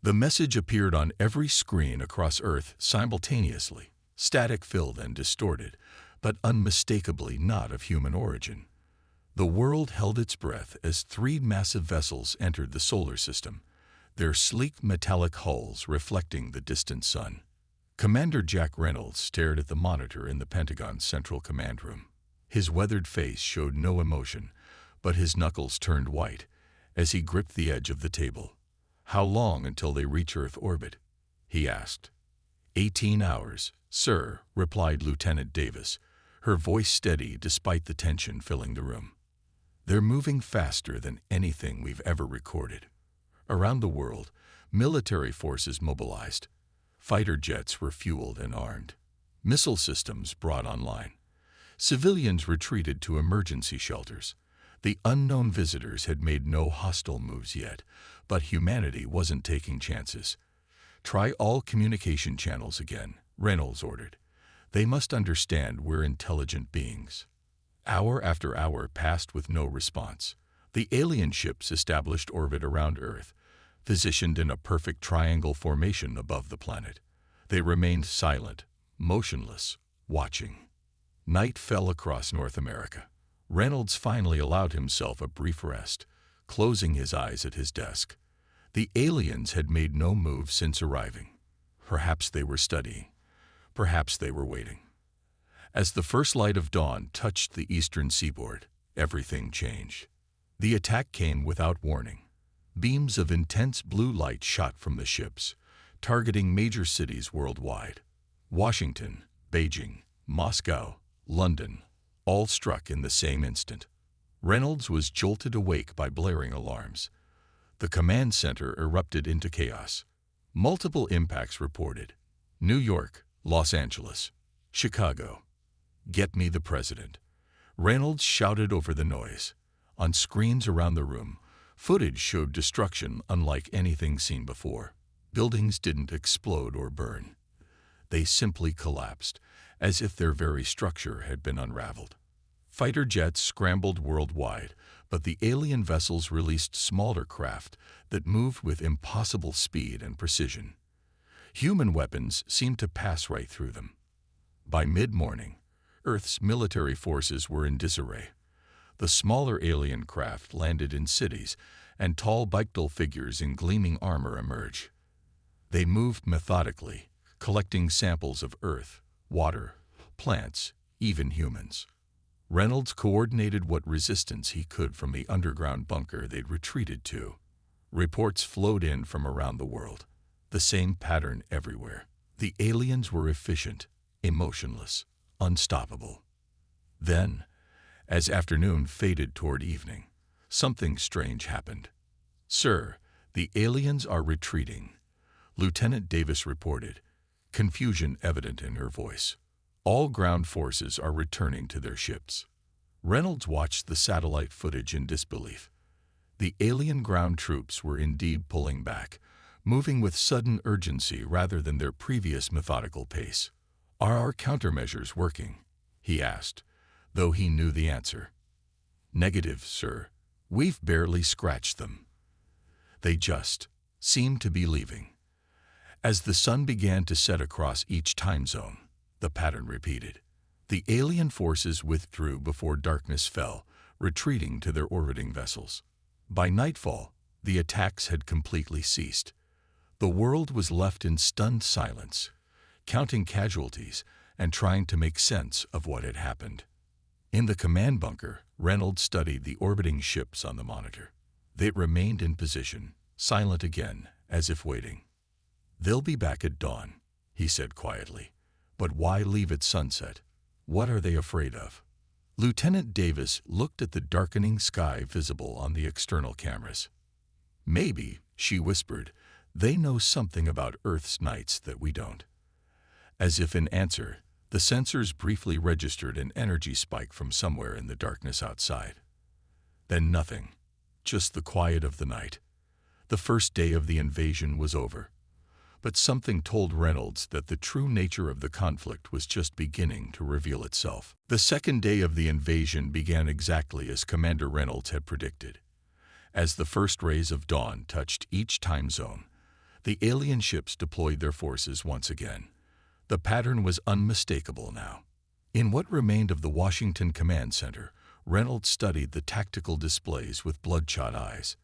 The message appeared on every screen across Earth simultaneously, static-filled and distorted, but unmistakably not of human origin. The world held its breath as three massive vessels entered the solar system, their sleek metallic hulls reflecting the distant sun. Commander Jack Reynolds stared at the monitor in the Pentagon's Central Command Room. His weathered face showed no emotion, but his knuckles turned white as he gripped the edge of the table. "How long until they reach Earth orbit?" he asked. 18 hours, sir," replied Lieutenant Davis, her voice steady despite the tension filling the room. "They're moving faster than anything we've ever recorded." Around the world, military forces mobilized. Fighter jets were fueled and armed. Missile systems brought online. Civilians retreated to emergency shelters. The unknown visitors had made no hostile moves yet, but humanity wasn't taking chances. "Try all communication channels again," Reynolds ordered. "They must understand we're intelligent beings." Hour after hour passed with no response. The alien ships established orbit around Earth, positioned in a perfect triangle formation above the planet. They remained silent, motionless, watching. Night fell across North America. Reynolds finally allowed himself a brief rest, closing his eyes at his desk. The aliens had made no move since arriving. Perhaps they were studying. Perhaps they were waiting. As the first light of dawn touched the eastern seaboard, everything changed. The attack came without warning. Beams of intense blue light shot from the ships, targeting major cities worldwide. Washington, Beijing, Moscow, London, all struck in the same instant. Reynolds was jolted awake by blaring alarms. The command center erupted into chaos. Multiple impacts reported. New York, Los Angeles, Chicago. "Get me the president." Reynolds shouted over the noise. On screens around the room, footage showed destruction unlike anything seen before. Buildings didn't explode or burn. They simply collapsed, as if their very structure had been unraveled. Fighter jets scrambled worldwide, but the alien vessels released smaller craft that moved with impossible speed and precision. Human weapons seemed to pass right through them. By mid-morning, Earth's military forces were in disarray. The smaller alien craft landed in cities, and tall bipedal figures in gleaming armor emerged. They moved methodically, collecting samples of Earth, water, plants, even humans. Reynolds coordinated what resistance he could from the underground bunker they'd retreated to. Reports flowed in from around the world. The same pattern everywhere. The aliens were efficient, emotionless, unstoppable. Then, as afternoon faded toward evening, something strange happened. "Sir, the aliens are retreating," Lieutenant Davis reported, confusion evident in her voice. "All ground forces are returning to their ships." Reynolds watched the satellite footage in disbelief. The alien ground troops were indeed pulling back, moving with sudden urgency rather than their previous methodical pace. "Are our countermeasures working?" he asked, though he knew the answer. "Negative, sir. We've barely scratched them. They just seemed to be leaving." As the sun began to set across each time zone, the pattern repeated. The alien forces withdrew before darkness fell, retreating to their orbiting vessels. By nightfall, the attacks had completely ceased. The world was left in stunned silence, counting casualties and trying to make sense of what had happened. In the command bunker, Reynolds studied the orbiting ships on the monitor. They remained in position, silent again, as if waiting. "They'll be back at dawn," he said quietly. "But why leave at sunset? What are they afraid of?" Lieutenant Davis looked at the darkening sky visible on the external cameras. "Maybe," she whispered, "they know something about Earth's nights that we don't." As if in answer, the sensors briefly registered an energy spike from somewhere in the darkness outside. Then nothing, just the quiet of the night. The first day of the invasion was over. But something told Reynolds that the true nature of the conflict was just beginning to reveal itself. The second day of the invasion began exactly as Commander Reynolds had predicted. As the first rays of dawn touched each time zone, The alien ships deployed their forces once again. The pattern was unmistakable now. In what remained of the Washington Command Center, Reynolds studied the tactical displays with bloodshot eyes.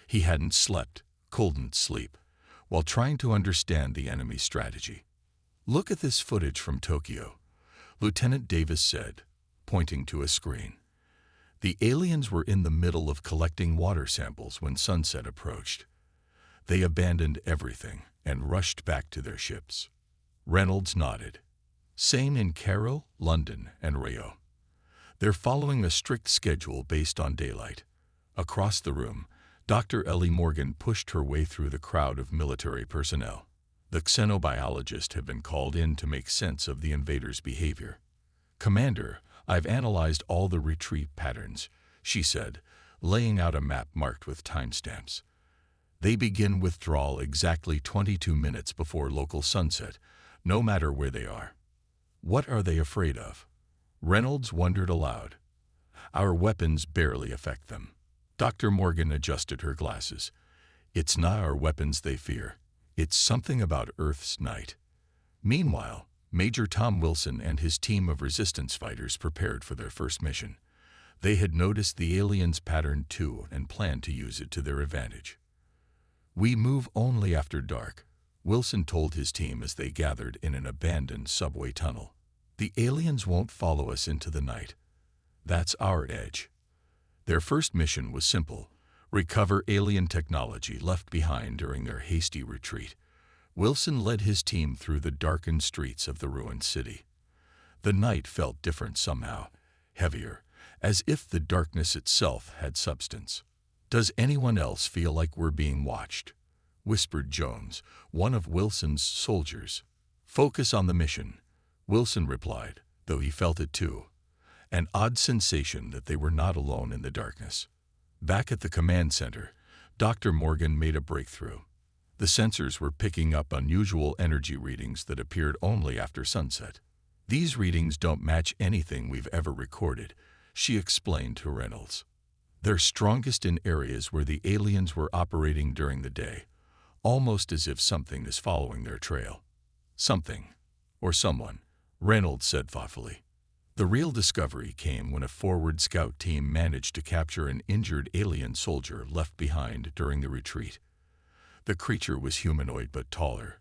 He hadn't slept, couldn't sleep, while trying to understand the enemy's strategy. "Look at this footage from Tokyo," Lieutenant Davis said, pointing to a screen. The aliens were in the middle of collecting water samples when sunset approached. They abandoned everything and rushed back to their ships. Reynolds nodded. "Same in Cairo, London, and Rio. They're following a strict schedule based on daylight." Across the room, Dr. Ellie Morgan pushed her way through the crowd of military personnel. The xenobiologist had been called in to make sense of the invaders' behavior. "Commander, I've analyzed all the retreat patterns," she said, laying out a map marked with timestamps. "They begin withdrawal exactly 22 minutes before local sunset, no matter where they are." "What are they afraid of?" Reynolds wondered aloud. "Our weapons barely affect them." Dr. Morgan adjusted her glasses. "It's not our weapons they fear. It's something about Earth's night." Meanwhile, Major Tom Wilson and his team of resistance fighters prepared for their first mission. They had noticed the aliens' pattern too and planned to use it to their advantage. "We move only after dark," Wilson told his team as they gathered in an abandoned subway tunnel. "The aliens won't follow us into the night. That's our edge." Their first mission was simple: recover alien technology left behind during their hasty retreat. Wilson led his team through the darkened streets of the ruined city. The night felt different somehow, heavier, as if the darkness itself had substance. "Does anyone else feel like we're being watched?" whispered Jones, one of Wilson's soldiers. "Focus on the mission," Wilson replied, though he felt it too. An odd sensation that they were not alone in the darkness. Back at the command center, Dr. Morgan made a breakthrough. The sensors were picking up unusual energy readings that appeared only after sunset. "These readings don't match anything we've ever recorded," she explained to Reynolds. "They're strongest in areas where the aliens were operating during the day, almost as if something is following their trail." "Something, or someone," Reynolds said thoughtfully. The real discovery came when a forward scout team managed to capture an injured alien soldier left behind during the retreat. The creature was humanoid but taller,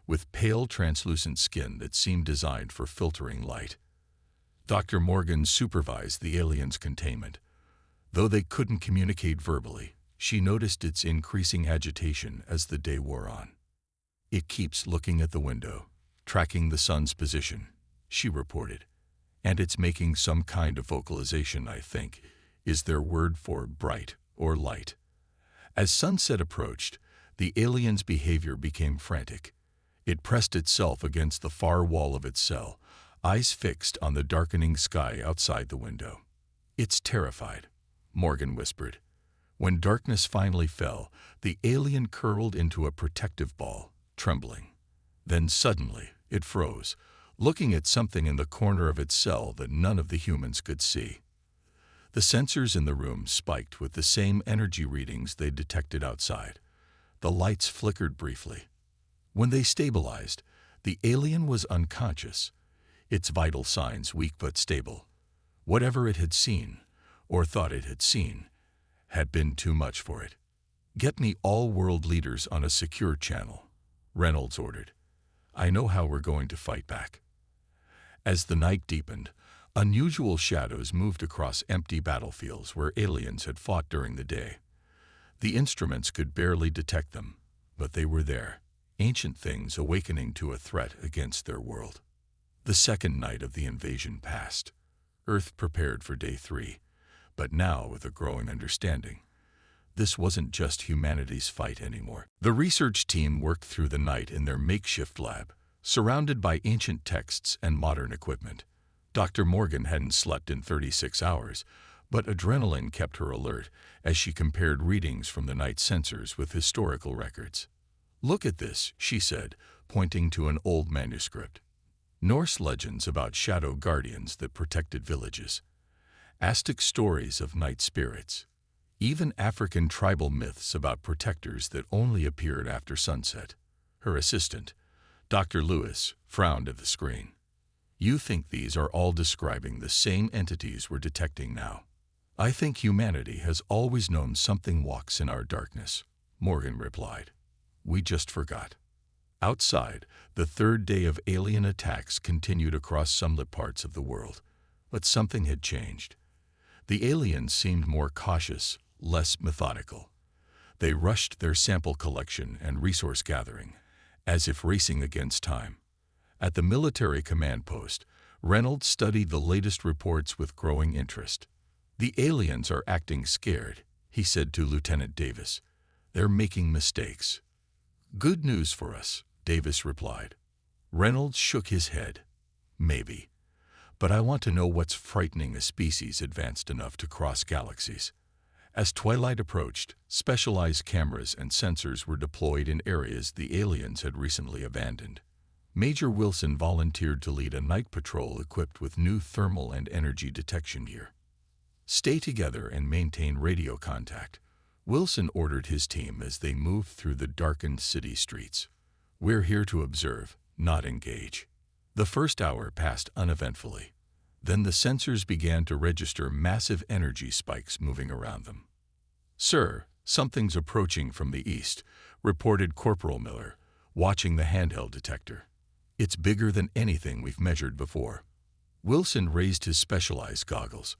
with pale translucent skin that seemed designed for filtering light. Dr. Morgan supervised the aliens' containment. Though they couldn't communicate verbally, she noticed its increasing agitation as the day wore on. "It keeps looking at the window, tracking the sun's position," she reported. "And it's making some kind of vocalization, I think, is their word for bright or light." As sunset approached, the alien's behavior became frantic. It pressed itself against the far wall of its cell, eyes fixed on the darkening sky outside the window. "It's terrified," Morgan whispered. When darkness finally fell, the alien curled into a protective ball, trembling. Then suddenly, it froze, looking at something in the corner of its cell that none of the humans could see. The sensors in the room spiked with the same energy readings they detected outside. The lights flickered briefly. When they stabilized, the alien was unconscious, its vital signs weak but stable. Whatever it had seen, or thought it had seen, had been too much for it. "Get me all world leaders on a secure channel," Reynolds ordered. "I know how we're going to fight back." As the night deepened, unusual shadows moved across empty battlefields where aliens had fought during the day. The instruments could barely detect them, but they were there, ancient things awakening to a threat against their world. The second night of the invasion passed. Earth prepared for day 3, but now with a growing understanding. This wasn't just humanity's fight anymore. The research team worked through the night in their makeshift lab, surrounded by ancient texts and modern equipment. Dr. Morgan hadn't slept in 36 hours, but adrenaline kept her alert as she compared readings from the night sensors with historical records. "Look at this," she said, pointing to an old manuscript. "Norse legends about shadow guardians that protected villages. Aztec stories of night spirits. Even African tribal myths about protectors that only appeared after sunset. Her assistant, Dr. Lewis, frowned at the screen. You think these are all describing the same entities we're detecting now? I think humanity has always known something walks in our darkness, Morgan replied. We just forgot. Outside, the third day of alien attacks continued across sunlit parts of the world. But something had changed. The aliens seemed more cautious, less methodical. They rushed their sample collection and resource gathering, as if racing against time. At the military command post, Reynolds studied the latest reports with growing interest. The aliens are acting scared, he said to Lieutenant Davis. They're making mistakes. Good news for us, Davis replied. Reynolds shook his head. Maybe. But I want to know what's frightening a species advanced enough to cross galaxies. As twilight approached, specialized cameras and sensors were deployed in areas the aliens had recently abandoned. Major Wilson volunteered to lead a night patrol equipped with new thermal and energy detection gear. Stay together and maintain radio contact, Wilson ordered his team as they moved through the darkened city streets. We're here to observe, not engage. The first hour passed uneventfully. Then the sensors began to register massive energy spikes moving around them. Sir, something's approaching from the east, reported Corporal Miller, watching the handheld detector. It's bigger than anything we've measured before. Wilson raised his specialized goggles.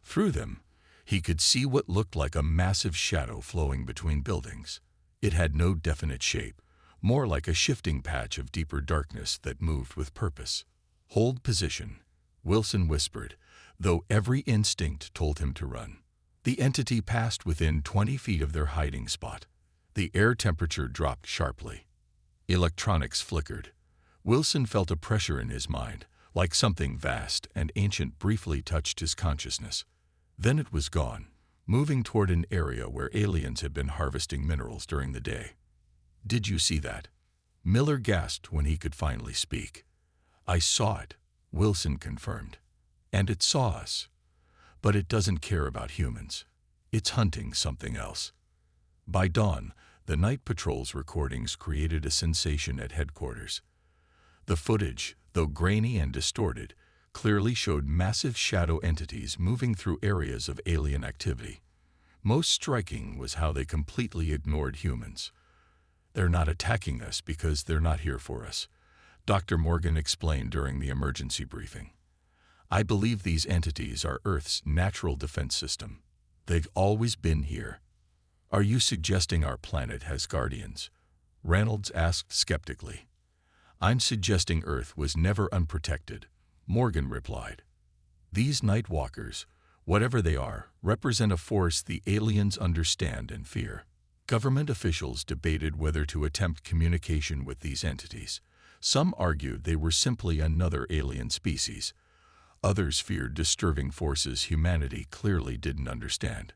Through them, he could see what looked like a massive shadow flowing between buildings. It had no definite shape, more like a shifting patch of deeper darkness that moved with purpose. Hold position, Wilson whispered, though every instinct told him to run. The entity passed within 20 feet of their hiding spot. The air temperature dropped sharply. Electronics flickered. Wilson felt a pressure in his mind, like something vast and ancient briefly touched his consciousness. Then it was gone, moving toward an area where aliens had been harvesting minerals during the day. Did you see that? Miller gasped when he could finally speak. I saw it, Wilson confirmed. And it saw us. But it doesn't care about humans. It's hunting something else. By dawn, the night patrol's recordings created a sensation at headquarters. The footage, though grainy and distorted, clearly showed massive shadow entities moving through areas of alien activity. Most striking was how they completely ignored humans. They're not attacking us because they're not here for us, Dr. Morgan explained during the emergency briefing. I believe these entities are Earth's natural defense system. They've always been here. Are you suggesting our planet has guardians? Reynolds asked skeptically. I'm suggesting Earth was never unprotected, Morgan replied. These night walkers, whatever they are, represent a force the aliens understand and fear. Government officials debated whether to attempt communication with these entities. Some argued they were simply another alien species. Others feared disturbing forces humanity clearly didn't understand.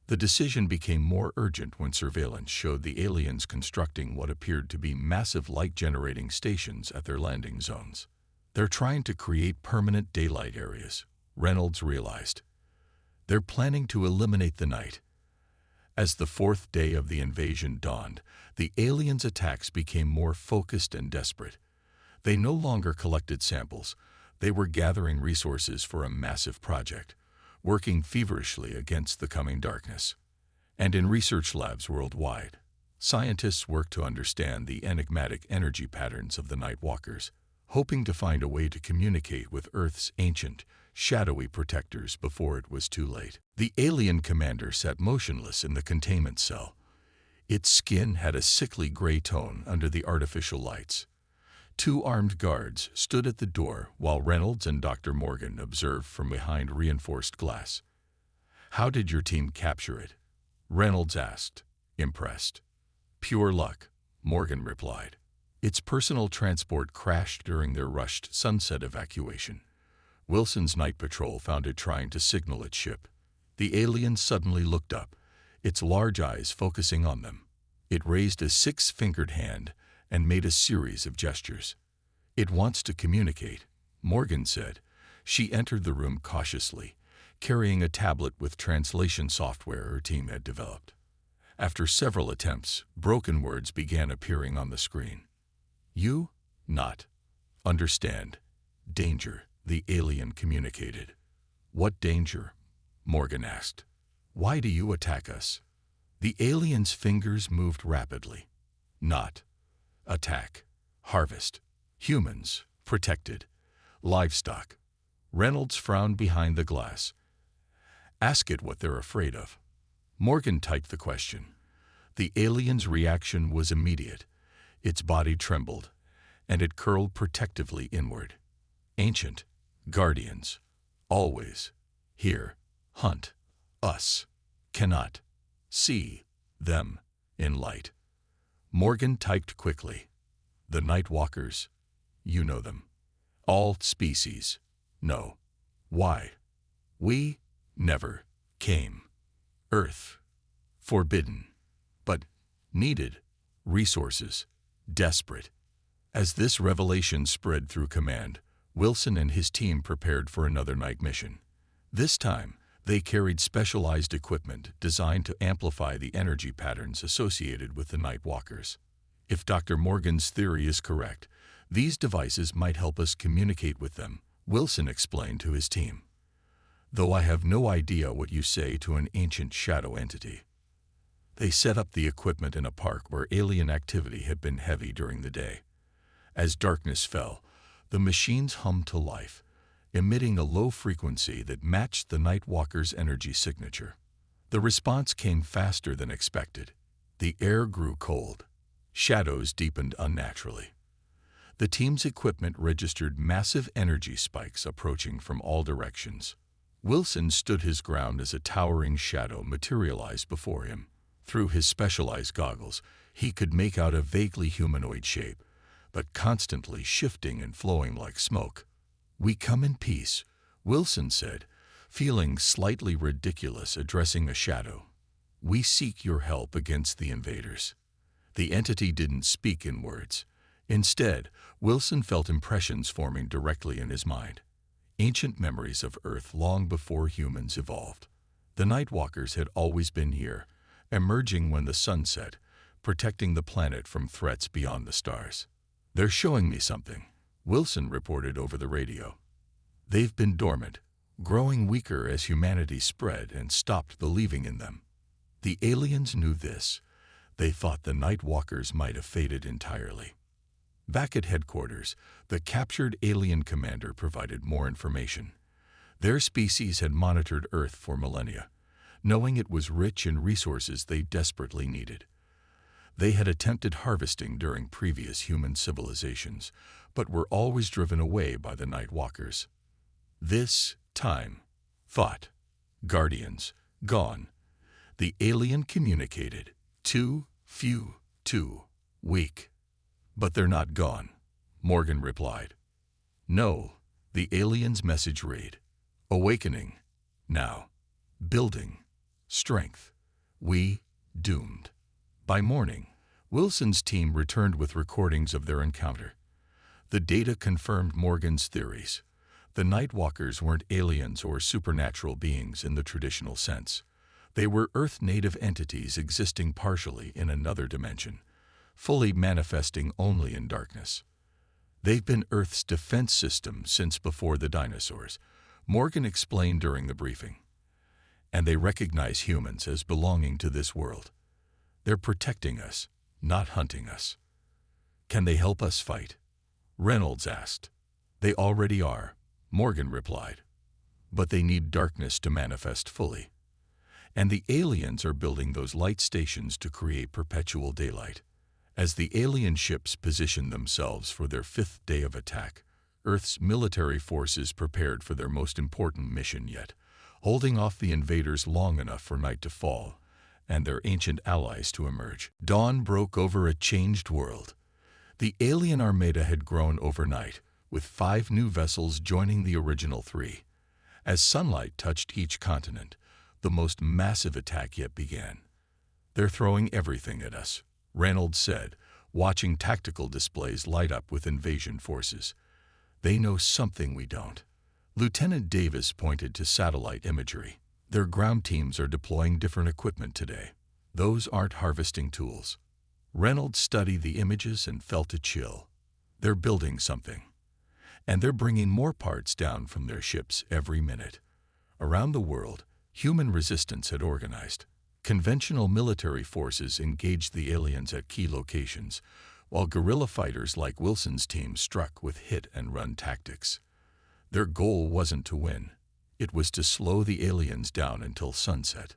The decision became more urgent when surveillance showed the aliens constructing what appeared to be massive light-generating stations at their landing zones. They're trying to create permanent daylight areas, Reynolds realized. They're planning to eliminate the night. As the fourth day of the invasion dawned, the aliens' attacks became more focused and desperate. They no longer collected samples. They were gathering resources for a massive project, working feverishly against the coming darkness. And in research labs worldwide, scientists worked to understand the enigmatic energy patterns of the night walkers, hoping to find a way to communicate with Earth's ancient, shadowy protectors before it was too late. The alien commander sat motionless in the containment cell. Its skin had a sickly gray tone under the artificial lights. Two armed guards stood at the door while Reynolds and Dr. Morgan observed from behind reinforced glass. How did your team capture it? Reynolds asked, impressed. Pure luck, Morgan replied. Its personal transport crashed during their rushed sunset evacuation. Wilson's night patrol found it trying to signal its ship. The alien suddenly looked up, its large eyes focusing on them. It raised a six-fingered hand and made a series of gestures. It wants to communicate, Morgan said. She entered the room cautiously, carrying a tablet with translation software her team had developed. After several attempts, broken words began appearing on the screen. "You? Not. Understand. Danger," the alien communicated. "What danger?" Morgan asked. "Why do you attack us?" The alien's fingers moved rapidly. "Not. Attack. Harvest. Humans. Protected. Livestock." Reynolds frowned behind the glass. "Ask it what they're afraid of." Morgan typed the question. The alien's reaction was immediate. Its body trembled, and it curled protectively inward. "Ancient. Guardians. Always. Here. Hunt. Us. Cannot. See. Them. In light." Morgan typed quickly. "The Night Walkers. You know them. All species. No. Why? We never came. Earth. Forbidden. But needed. Resources. Desperate." As this revelation spread through command, Wilson and his team prepared for another night mission. This time, they carried specialized equipment designed to amplify the energy patterns associated with the Night Walkers. If Dr. Morgan's theory is correct, these devices might help us communicate with them, Wilson explained to his team. "Though I have no idea what you say to an ancient shadow entity." They set up the equipment in a park where alien activity had been heavy during the day. As darkness fell, the machines hummed to life, emitting a low frequency that matched the Night Walker's energy signature. The response came faster than expected. The air grew cold. Shadows deepened unnaturally. The team's equipment registered massive energy spikes approaching from all directions. Wilson stood his ground as a towering shadow materialized before him. Through his specialized goggles, he could make out a vaguely humanoid shape, but constantly shifting and flowing like smoke. "We come in peace," Wilson said, feeling slightly ridiculous addressing a shadow. "We seek your help against the invaders." The entity didn't speak in words. Instead, Wilson felt impressions forming directly in his mind. Ancient memories of Earth long before humans evolved. The Night Walkers had always been here, emerging when the sun set, protecting the planet from threats beyond the stars. "They're showing me something," Wilson reported over the radio. "They've been dormant, growing weaker as humanity spread and stopped believing in them." The aliens knew this. They thought the Night Walkers might have faded entirely. Back at headquarters, the captured alien commander provided more information. Their species had monitored Earth for millennia, knowing it was rich in resources they desperately needed. They had attempted harvesting during previous human civilizations, but were always driven away by the Night Walkers. This time, thought, guardians, gone. The alien communicated. Too few, too weak. "But they're not gone," Morgan replied. "No," the alien's message read. "Awakening. Now. Building. Strength. We doomed." By morning, Wilson's team returned with recordings of their encounter. The data confirmed Morgan's theories. The Night Walkers weren't aliens or supernatural beings in the traditional sense. They were Earth-native entities existing partially in another dimension, fully manifesting only in darkness. "They've been Earth's defense system since before the dinosaurs," Morgan explained during the briefing. "And they recognize humans as belonging to this world. They're protecting us, not hunting us." "Can they help us fight?" Reynolds asked. "They already are," Morgan replied. "But they need darkness to manifest fully. And the aliens are building those light stations to create perpetual daylight." As the alien ships positioned themselves for their fifth day of attack, Earth's military forces prepared for their most important mission yet, holding off the invaders long enough for night to fall and their ancient allies to emerge. Dawn broke over a changed world. The alien armada had grown overnight, with 5 new vessels joining the original 3. As sunlight touched each continent, the most massive attack yet began. "They're throwing everything at us," Reynolds said, watching tactical displays light up with invasion forces. "They know something we don't. Lieutenant Davis pointed to satellite imagery. Their ground teams are deploying different equipment today. Those aren't harvesting tools. Reynolds studied the images and felt a chill. They're building something. And they're bringing more parts down from their ships every minute. Around the world, human resistance had organized. Conventional military forces engaged the aliens at key locations, while guerrilla fighters like Wilson's team struck with hit-and-run tactics. Their goal wasn't to win. It was to slow the aliens down until sunset.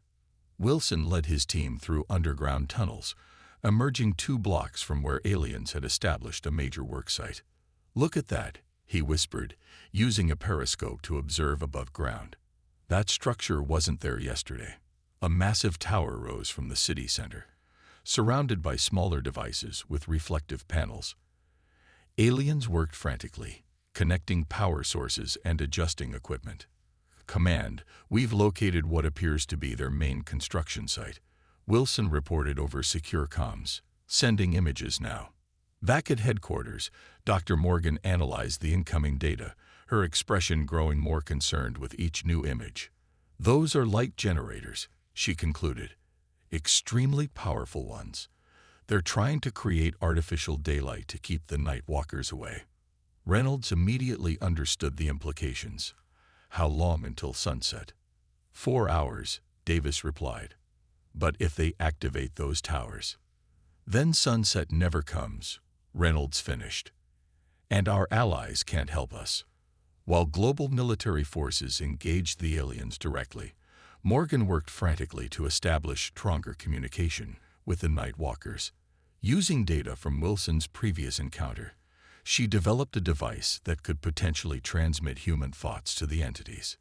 Wilson led his team through underground tunnels, emerging 2 blocks from where aliens had established a major worksite. "Look at that," he whispered, using a periscope to observe above ground. That structure wasn't there yesterday. A massive tower rose from the city center, surrounded by smaller devices with reflective panels. Aliens worked frantically, connecting power sources and adjusting equipment. "Command, we've located what appears to be their main construction site," Wilson reported over secure comms. "Sending images now." Back at headquarters, Dr. Morgan analyzed the incoming data, her expression growing more concerned with each new image. "Those are light generators," she concluded. "Extremely powerful ones. They're trying to create artificial daylight to keep the night walkers away." Reynolds immediately understood the implications. "How long until sunset?" 4 hours, Davis replied. "But if they activate those towers?" "Then sunset never comes," Reynolds finished. "And our allies can't help us." While global military forces engaged the aliens directly, Morgan worked frantically to establish stronger communication with the Night Walkers. Using data from Wilson's previous encounter, she developed a device that could potentially transmit human thoughts to the entities.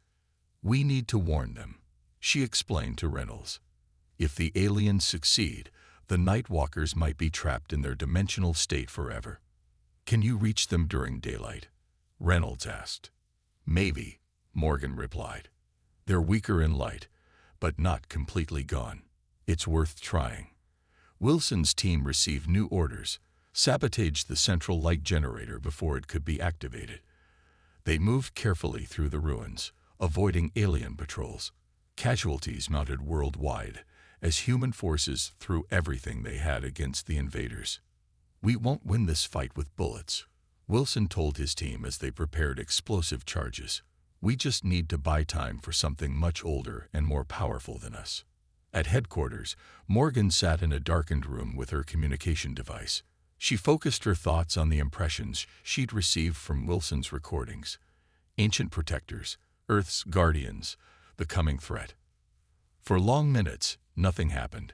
"We need to warn them," she explained to Reynolds. "If the aliens succeed, the Night Walkers might be trapped in their dimensional state forever." "Can you reach them during daylight?" Reynolds asked. "Maybe," Morgan replied. "They're weaker in light, but not completely gone. It's worth trying." Wilson's team received new orders: sabotage the central light generator before it could be activated. They moved carefully through the ruins, avoiding alien patrols. Casualties mounted worldwide as human forces threw everything they had against the invaders. "We won't win this fight with bullets," Wilson told his team as they prepared explosive charges. "We just need to buy time for something much older and more powerful than us." At headquarters, Morgan sat in a darkened room with her communication device. She focused her thoughts on the impressions she'd received from Wilson's recordings. Ancient protectors, Earth's guardians, the coming threat. For long minutes, nothing happened.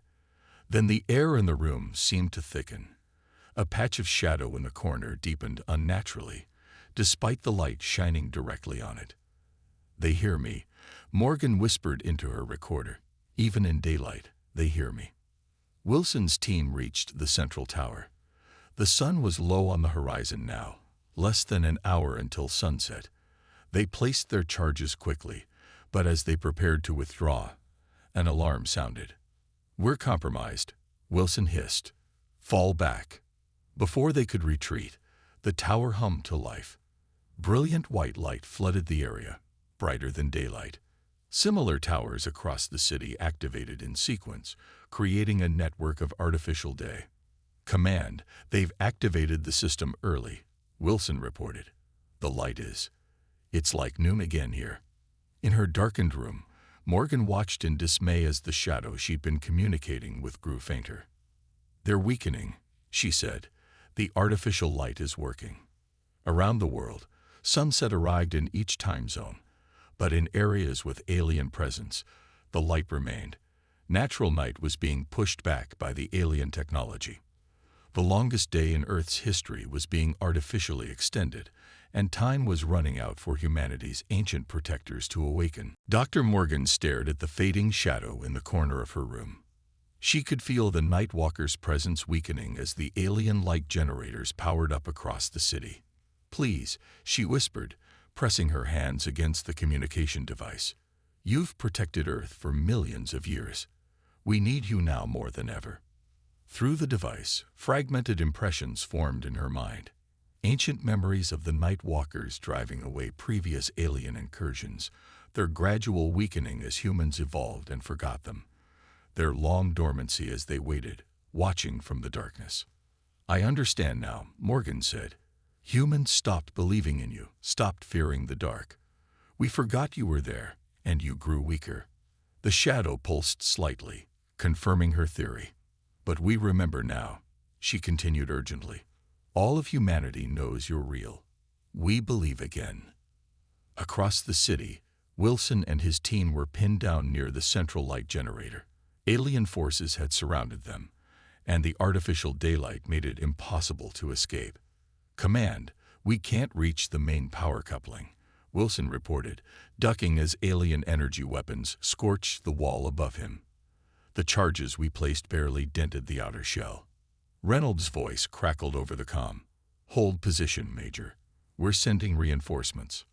Then the air in the room seemed to thicken. A patch of shadow in the corner deepened unnaturally, despite the light shining directly on it. "They hear me," Morgan whispered into her recorder. "Even in daylight, they hear me." Wilson's team reached the central tower. The sun was low on the horizon now, less than an hour until sunset. They placed their charges quickly, but as they prepared to withdraw, an alarm sounded. "We're compromised," Wilson hissed. "Fall back." Before they could retreat, the tower hummed to life. Brilliant white light flooded the area, brighter than daylight. Similar towers across the city activated in sequence, creating a network of artificial day. "Command, they've activated the system early," Wilson reported. "The light is. It's like noon again here." In her darkened room, Morgan watched in dismay as the shadow she'd been communicating with grew fainter. "They're weakening," she said. "The artificial light is working." Around the world, sunset arrived in each time zone, but in areas with alien presence, the light remained. Natural night was being pushed back by the alien technology. The longest day in Earth's history was being artificially extended, and time was running out for humanity's ancient protectors to awaken. Dr. Morgan stared at the fading shadow in the corner of her room. She could feel the Night Walker's presence weakening as the alien light generators powered up across the city. "Please," she whispered, pressing her hands against the communication device. "You've protected Earth for millions of years. We need you now more than ever." Through the device, fragmented impressions formed in her mind. Ancient memories of the Night Walkers driving away previous alien incursions, their gradual weakening as humans evolved and forgot them, their long dormancy as they waited, watching from the darkness. "I understand now," Morgan said. "Humans stopped believing in you, stopped fearing the dark. We forgot you were there, and you grew weaker." The shadow pulsed slightly, confirming her theory. "But we remember now," she continued urgently. "All of humanity knows you're real. We believe again." Across the city, Wilson and his team were pinned down near the central light generator. Alien forces had surrounded them, and the artificial daylight made it impossible to escape. "Command, we can't reach the main power coupling," Wilson reported, ducking as alien energy weapons scorched the wall above him. "The charges we placed barely dented the outer shell." Reynolds' voice crackled over the comm. "Hold position, Major. We're sending reinforcements."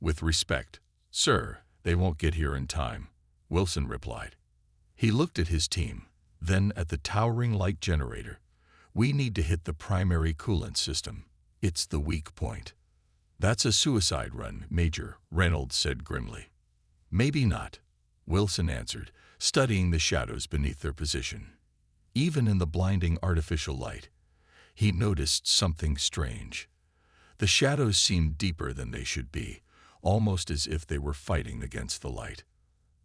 "With respect, sir, they won't get here in time," Wilson replied. He looked at his team, then at the towering light generator. "We need to hit the primary coolant system. It's the weak point." "That's a suicide run, Major," Reynolds said grimly. "Maybe not," Wilson answered, studying the shadows beneath their position. Even in the blinding artificial light, he noticed something strange. The shadows seemed deeper than they should be, almost as if they were fighting against the light.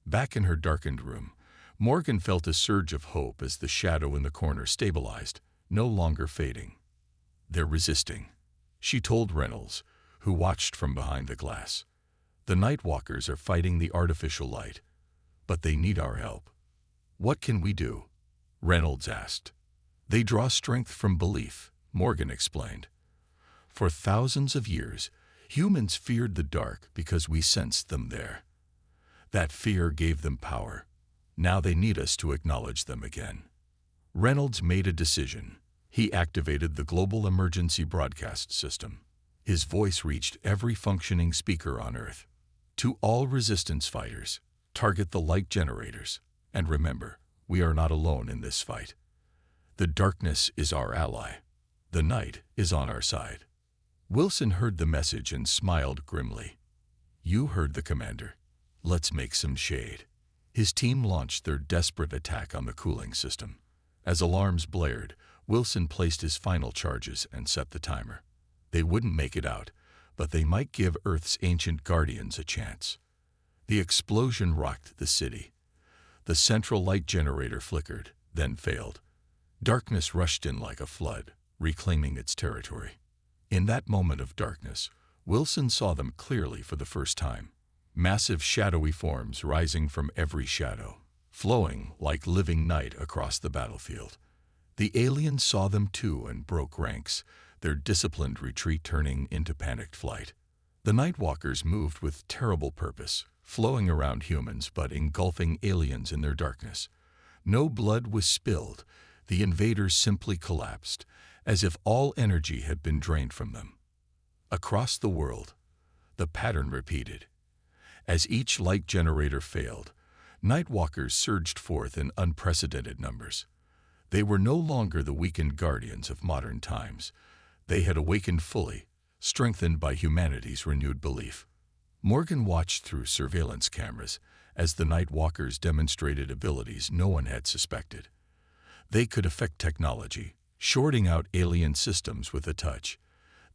Back in her darkened room, Morgan felt a surge of hope as the shadow in the corner stabilized, no longer fading. "They're resisting," she told Reynolds, who watched from behind the glass. "The Night Walkers are fighting the artificial light, but they need our help." "What can we do?" Reynolds asked. "They draw strength from belief," Morgan explained. "For thousands of years, humans feared the dark because we sensed them there. That fear gave them power. Now they need us to acknowledge them again." Reynolds made a decision. He activated the global emergency broadcast system. His voice reached every functioning speaker on Earth. "To all resistance fighters, target the light generators. And remember, we are not alone in this fight. The darkness is our ally. The night is on our side." Wilson heard the message and smiled grimly. "You heard the commander. Let's make some shade." His team launched their desperate attack on the cooling system. As alarms blared, Wilson placed his final charges and set the timer. They wouldn't make it out, but they might give Earth's ancient guardians a chance. The explosion rocked the city. The central light generator flickered, then failed. Darkness rushed in like a flood, reclaiming its territory. In that moment of darkness, Wilson saw them clearly for the first time. Massive shadowy forms rising from every shadow, flowing like living night across the battlefield. The aliens saw them too and broke ranks, their disciplined retreat turning into panicked flight. The Night Walkers moved with terrible purpose, flowing around humans but engulfing aliens in their darkness. No blood was spilled. The invaders simply collapsed, as if all energy had been drained from them. Across the world, the pattern repeated. As each light generator failed, Night Walkers surged forth in unprecedented numbers. They were no longer the weakened guardians of modern times. They had awakened fully, strengthened by humanity's renewed belief. Morgan watched through surveillance cameras as the Night Walkers demonstrated abilities no one had suspected. They could affect technology, shorting out alien systems with a touch.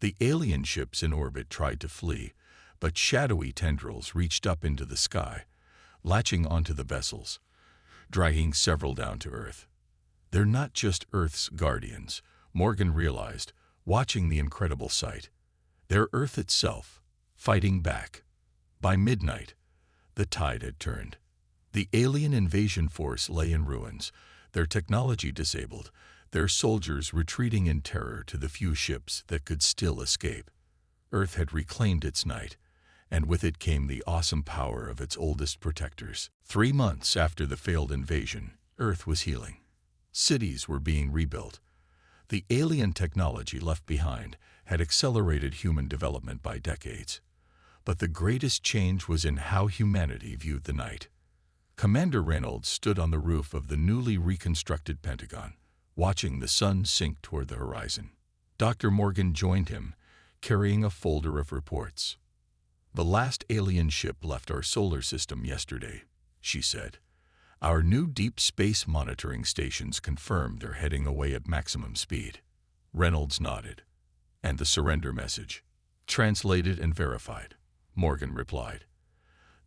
The alien ships in orbit tried to flee, but shadowy tendrils reached up into the sky, latching onto the vessels, dragging several down to Earth. "They're not just Earth's guardians," Morgan realized, watching the incredible sight. "They're Earth itself, fighting back." By midnight, the tide had turned. The alien invasion force lay in ruins, their technology disabled, their soldiers retreating in terror to the few ships that could still escape. Earth had reclaimed its night, and with it came the awesome power of its oldest protectors. 3 months after the failed invasion, Earth was healing. Cities were being rebuilt. The alien technology left behind had accelerated human development by decades. But the greatest change was in how humanity viewed the night. Commander Reynolds stood on the roof of the newly reconstructed Pentagon, watching the sun sink toward the horizon. Dr. Morgan joined him, carrying a folder of reports. "The last alien ship left our solar system yesterday," she said. "Our new deep space monitoring stations confirm they're heading away at maximum speed." Reynolds nodded. "And the surrender message?" "Translated and verified," Morgan replied.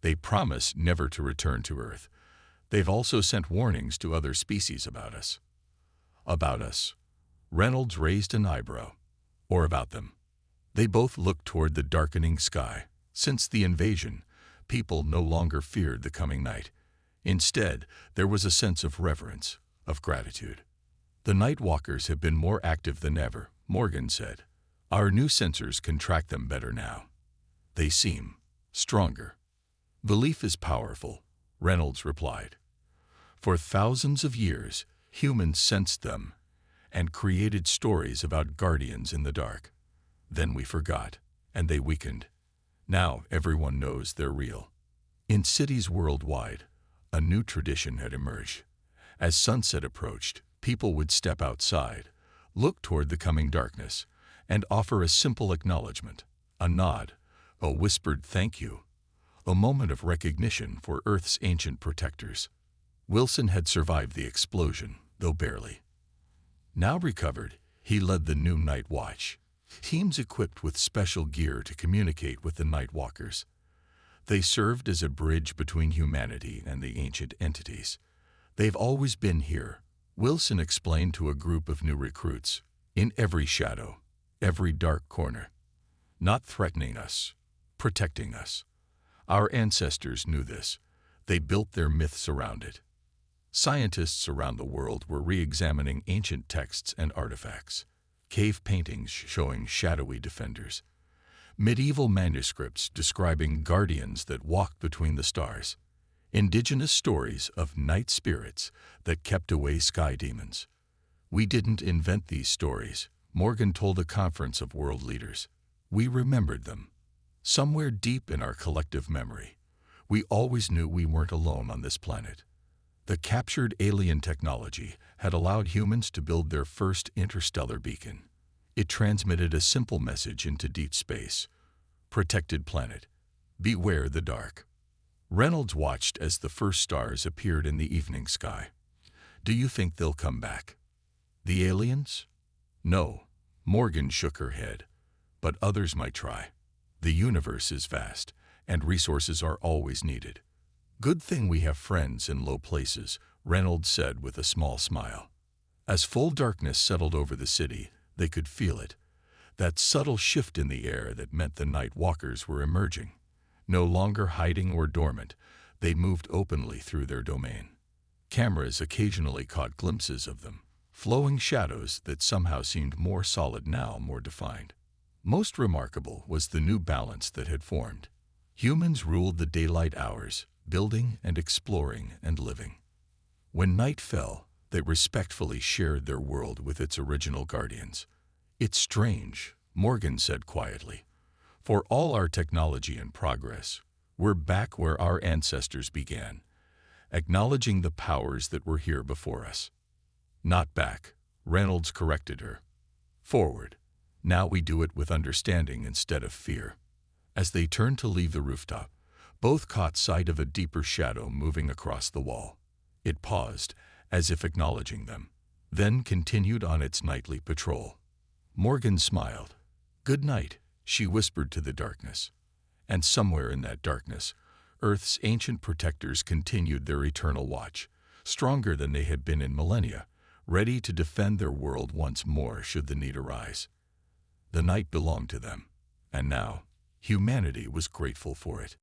"They promise never to return to Earth. They've also sent warnings to other species about us." "About us?" Reynolds raised an eyebrow. "Or about them?" They both looked toward the darkening sky. Since the invasion, people no longer feared the coming night. Instead, there was a sense of reverence, of gratitude. "The Night Walkers have been more active than ever," Morgan said. "Our new sensors can track them better now. They seem stronger." "Belief is powerful," Reynolds replied. "For thousands of years, humans sensed them and created stories about guardians in the dark. Then we forgot, and they weakened. Now everyone knows they're real." In cities worldwide, a new tradition had emerged. As sunset approached, people would step outside, look toward the coming darkness, and offer a simple acknowledgement, a nod, a whispered thank you, a moment of recognition for Earth's ancient protectors. Wilson had survived the explosion, though barely. Now recovered, he led the new Night Watch, teams equipped with special gear to communicate with the Night Walkers. They served as a bridge between humanity and the ancient entities. "They've always been here," Wilson explained to a group of new recruits, "in every shadow, every dark corner. Not threatening us, protecting us. Our ancestors knew this. They built their myths around it." Scientists around the world were re-examining ancient texts and artifacts. Cave paintings showing shadowy defenders. Medieval manuscripts describing guardians that walked between the stars. Indigenous stories of night spirits that kept away sky demons. "We didn't invent these stories," Morgan told a conference of world leaders. "We remembered them. Somewhere deep in our collective memory, we always knew we weren't alone on this planet." The captured alien technology had allowed humans to build their first interstellar beacon. It transmitted a simple message into deep space. "Protected planet. Beware the dark." Reynolds watched as the first stars appeared in the evening sky. "Do you think they'll come back?" "The aliens?" "No." Morgan shook her head. "But others might try. The universe is vast, and resources are always needed." "Good thing we have friends in low places," Reynolds said with a small smile. As full darkness settled over the city, they could feel it. That subtle shift in the air that meant the Night Walkers were emerging. No longer hiding or dormant, they moved openly through their domain. Cameras occasionally caught glimpses of them, flowing shadows that somehow seemed more solid now, more defined. Most remarkable was the new balance that had formed. Humans ruled the daylight hours, building and exploring and living. When night fell, they respectfully shared their world with its original guardians. "It's strange," Morgan said quietly. "For all our technology and progress, we're back where our ancestors began, acknowledging the powers that were here before us." "Not back," Reynolds corrected her. "Forward. Now we do it with understanding instead of fear." As they turned to leave the rooftop, both caught sight of a deeper shadow moving across the wall. It paused, as if acknowledging them, then continued on its nightly patrol. Morgan smiled. "Good night," she whispered to the darkness. And somewhere in that darkness, Earth's ancient protectors continued their eternal watch, stronger than they had been in millennia, ready to defend their world once more should the need arise. The night belonged to them, and now humanity was grateful for it.